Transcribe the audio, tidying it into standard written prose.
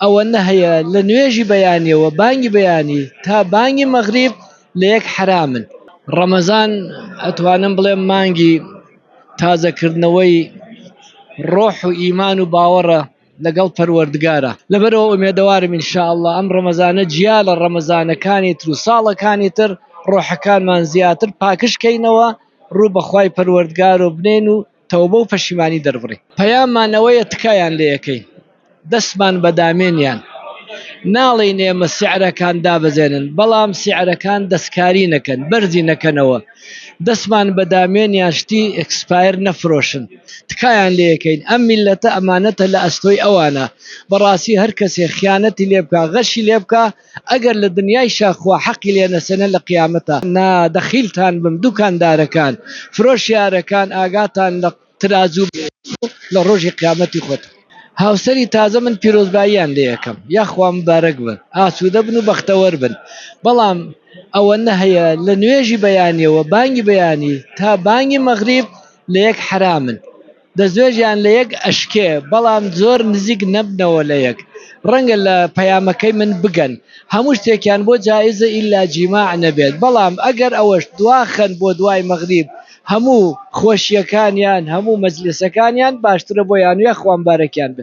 ئەوەنە هەیە لە نوێژی بەیانیەوە بانگی بەیانی تا بانگی مەغریب لە یەک حرامن. ڕەمەزان ئەتوانم بڵێم مانگی تازەکردنەوەی ڕۆح و ئیمان و باوەڕە لەگەڵ پەروەردگارە. لەبەرەوە ئومێدەوارم ئینشاءالله ئەم ڕەمەزانە جیا لە ڕەمەزانەکانی تر و ساڵەکانی تر ڕۆحەکانمان زیاتر پاکشکەینەوە ڕوو بەخوای پەروەردگار و بنێن و تەوبە و پەشیمانی دەربڕین. پەیاممانەوەیە تکایان لێ یەکەین، دەستمان بەدامێنیان ناڵێن ئێمە سیعرەکان دابەزێنن، بەڵام سیعرەکان دەستکاری نەکەن، بەرزی نەکەنەوە، دەستمان بەدامێنیان شتی ئەکسپایر نەفرۆشن. تکایان لێ یەکەین. ئەم میلەتە ئەمانەتە لە ئەستۆی ئەوانە. بەڕاستی هەر کەسێ خیانەتی لێ بکە، غەشی لێ بکە، ئەگەر لە دنیای شاخوا حەقی لێ نەسەنە لە قیامەتە نادەخیلتان بم. دوکاندارەکان، فرۆشیارەکان، ئاگاتان لە ترازوو لە ڕۆژی قیامەتی خۆت. هاوسەری تازە من پیرۆزباییان لێ یەکەم، یاخوا مبارەک بن، ئاسوودە بن و بەختەوەر بن. بەڵام ئەوەنە هەیە لە نوێژی بەیانیەوە بانگی بەیانی تا بانگی مەغریب لە یەک حرامن. دەستێژیان لە یەک ئەشکێ، بەڵام زۆر نزیک نەبنەوە لە یەک. ڕەنگە لە پەیامەکەی من بگەن هەموو شتێکیان بۆ جایزە ئیلا جیماع نەبێت، بەڵام ئەگەر ئەوەش دواخەن بۆ دوای مەغریب هەموو خۆشیەکانیان هەموو مەجلیسەکانیان باشترە بۆیان و یاخوا مبارەکیان بێت.